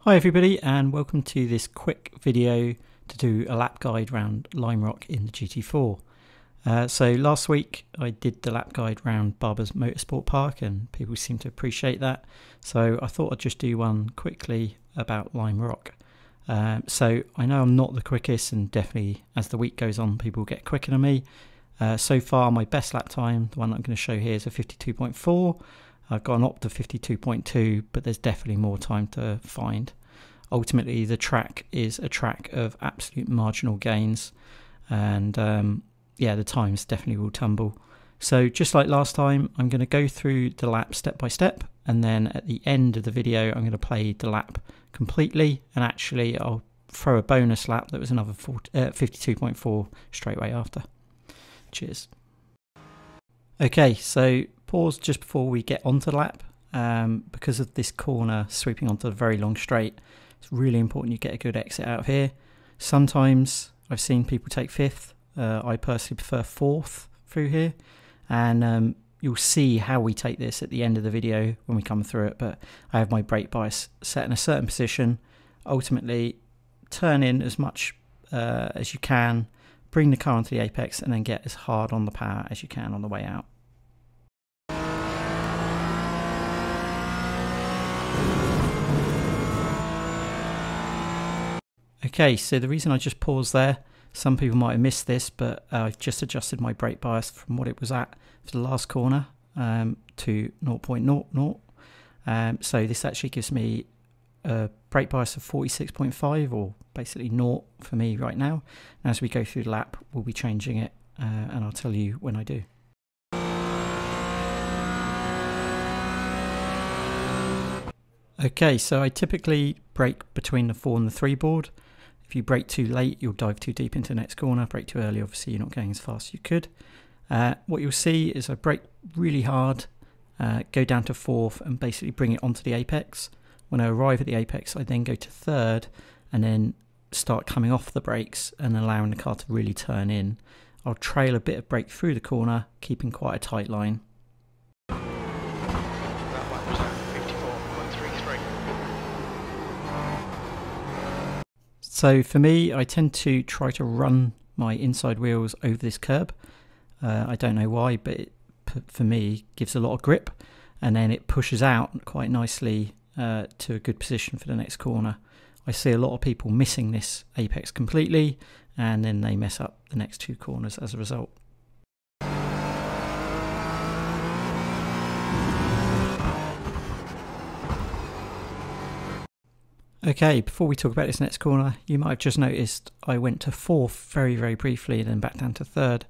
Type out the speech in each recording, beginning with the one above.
Hi everybody, and welcome to this quick video to do a lap guide around Lime Rock in the GT4. So last week I did the lap guide around Barber's Motorsport Park and people seem to appreciate that, so I thought I'd just do one quickly about Lime Rock. So I know I'm not the quickest, and definitely as the week goes on people get quicker than me. So far my best lap time, the one I'm going to show here, is a 52.4. I've got an opt of 52.2, but there's definitely more time to find. Ultimately, the track is a track of absolute marginal gains, and yeah, the times definitely will tumble. So just like last time, I'm going to go through the lap step by step, and then at the end of the video, I'm going to play the lap completely, and actually I'll throw a bonus lap that was another 52.4 straight away after. Cheers. Okay, so pause just before we get onto the lap. Because of this corner sweeping onto the very long straight, it's really important you get a good exit out of here. Sometimes I've seen people take fifth. I personally prefer fourth through here, and you'll see how we take this at the end of the video when we come through it, but I have my brake bias set in a certain position. Ultimately, turn in as much as you can, bring the car onto the apex, and then get as hard on the power as you can on the way out. Okay, so the reason I just paused there, some people might have missed this, but I've just adjusted my brake bias from what it was at for the last corner to 0.00. So this actually gives me a brake bias of 46.5, or basically 0 for me right now. And as we go through the lap, we'll be changing it, and I'll tell you when I do. Okay, so I typically brake between the 4 and the 3 board. If you brake too late, you'll dive too deep into the next corner. Brake too early, obviously you're not going as fast as you could. What you'll see is I brake really hard, go down to 4th, and basically bring it onto the apex. When I arrive at the apex, I then go to 3rd, and then start coming off the brakes and allowing the car to really turn in. I'll trail a bit of brake through the corner, keeping quite a tight line. So for me, I tend to try to run my inside wheels over this curb. I don't know why, but it, for me, gives a lot of grip, and then it pushes out quite nicely to a good position for the next corner. I see a lot of people missing this apex completely, and then they mess up the next 2 corners as a result. Okay, before we talk about this next corner, you might have just noticed I went to 4th very briefly and then back down to 3rd.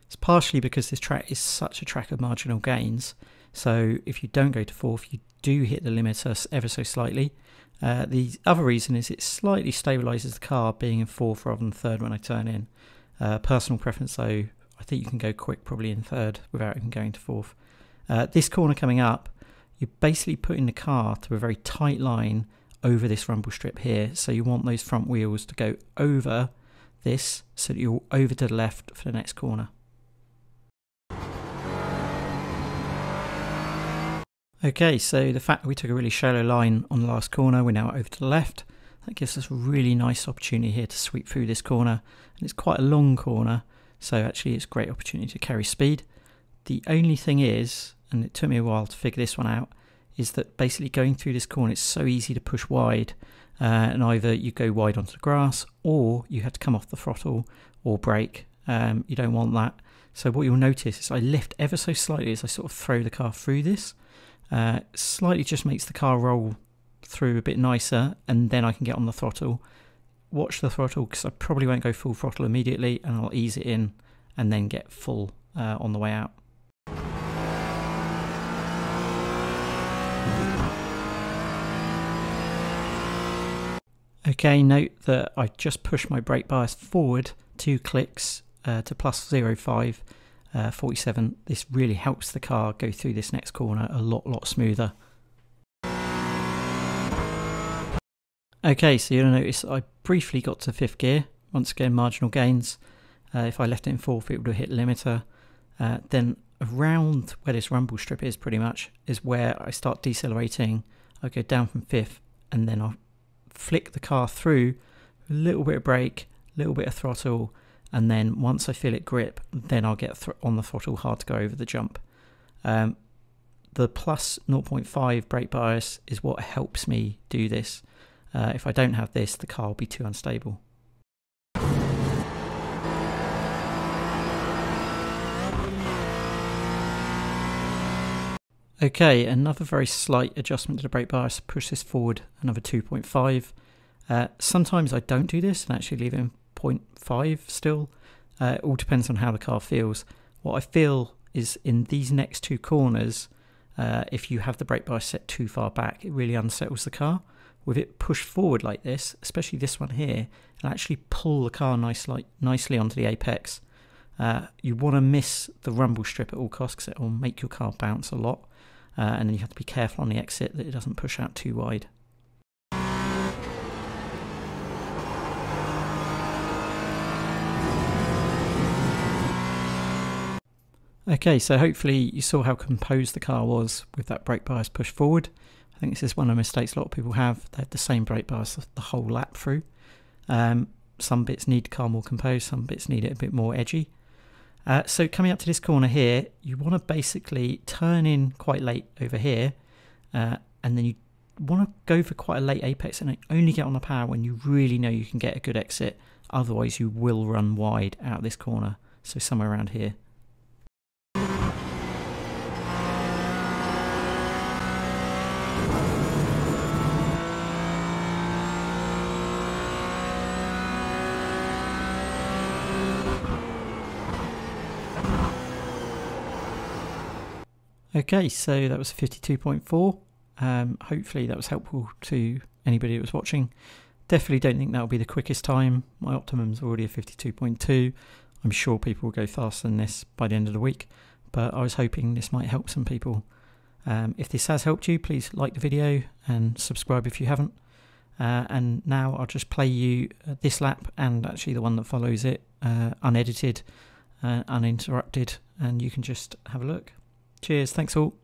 It's partially because this track is such a track of marginal gains, so if you don't go to 4th, you do hit the limiter ever so slightly. The other reason is it slightly stabilises the car being in 4th rather than 3rd when I turn in. Personal preference though, I think you can go quick probably in 3rd without even going to 4th. This corner coming up, you're basically putting the car to a very tight line over this rumble strip here, so you want those front wheels to go over this so that you're over to the left for the next corner. Okay, so the fact that we took a really shallow line on the last corner, we're now over to the left. That gives us a really nice opportunity here to sweep through this corner, and it's quite a long corner, so actually it's a great opportunity to carry speed. The only thing is, and it took me a while to figure this one out, is that basically going through this corner, it's so easy to push wide, and either you go wide onto the grass, or you have to come off the throttle or brake. You don't want that. So what you'll notice is I lift ever so slightly as I sort of throw the car through this. Slightly just makes the car roll through a bit nicer, and then I can get on the throttle. Watch the throttle, because I probably won't go full throttle immediately, and I'll ease it in and then get full on the way out. Okay, note that I just pushed my brake bias forward 2 clicks to plus 0.5, 47. This really helps the car go through this next corner a lot smoother. Okay, so you'll notice I briefly got to 5th gear. Once again, marginal gains. If I left it in 4th, it would have hit limiter. Then around where this rumble strip is pretty much is where I start decelerating. I go down from 5th, and then I'll flick the car through, a little bit of brake, a little bit of throttle, and then once I feel it grip, then I'll get on the throttle hard to go over the jump. The plus 0.5 brake bias is what helps me do this. If I don't have this, the car will be too unstable. Okay, another very slight adjustment to the brake bias, push this forward another 2.5. Sometimes I don't do this and actually leave it in 0.5 still. It all depends on how the car feels. What I feel is in these next two corners, if you have the brake bias set too far back, it really unsettles the car. With it pushed forward like this, especially this one here, it'll actually pull the car nicely onto the apex. You want to miss the rumble strip at all costs because it will make your car bounce a lot. And then you have to be careful on the exit that it doesn't push out too wide. Okay, so hopefully you saw how composed the car was with that brake bias push forward. I think this is one of the mistakes a lot of people have. They have the same brake bias the whole lap through. Some bits need the car more composed, some bits need it a bit more edgy. So coming up to this corner here, you want to basically turn in quite late over here, and then you want to go for quite a late apex and only get on the power when you really know you can get a good exit. Otherwise you will run wide out of this corner, so somewhere around here. Okay, so that was 52.4. Hopefully that was helpful to anybody that was watching. Definitely don't think that'll be the quickest time. My optimum's already a 52.2. I'm sure people will go faster than this by the end of the week, but I was hoping this might help some people. If this has helped you, please like the video and subscribe if you haven't. And now I'll just play you this lap and actually the one that follows it, unedited, uninterrupted, and you can just have a look. Cheers, thanks all.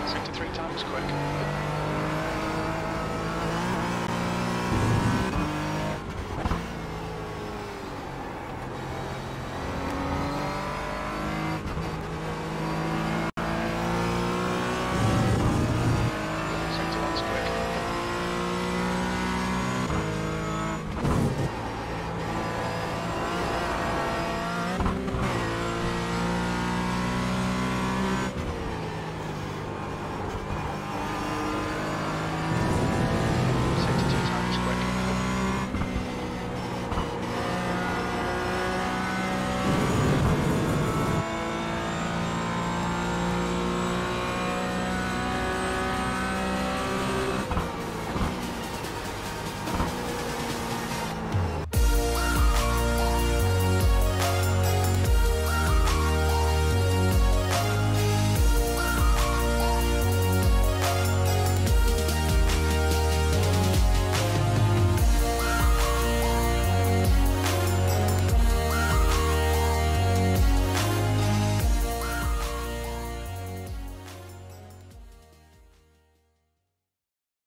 Sector 3 times quick.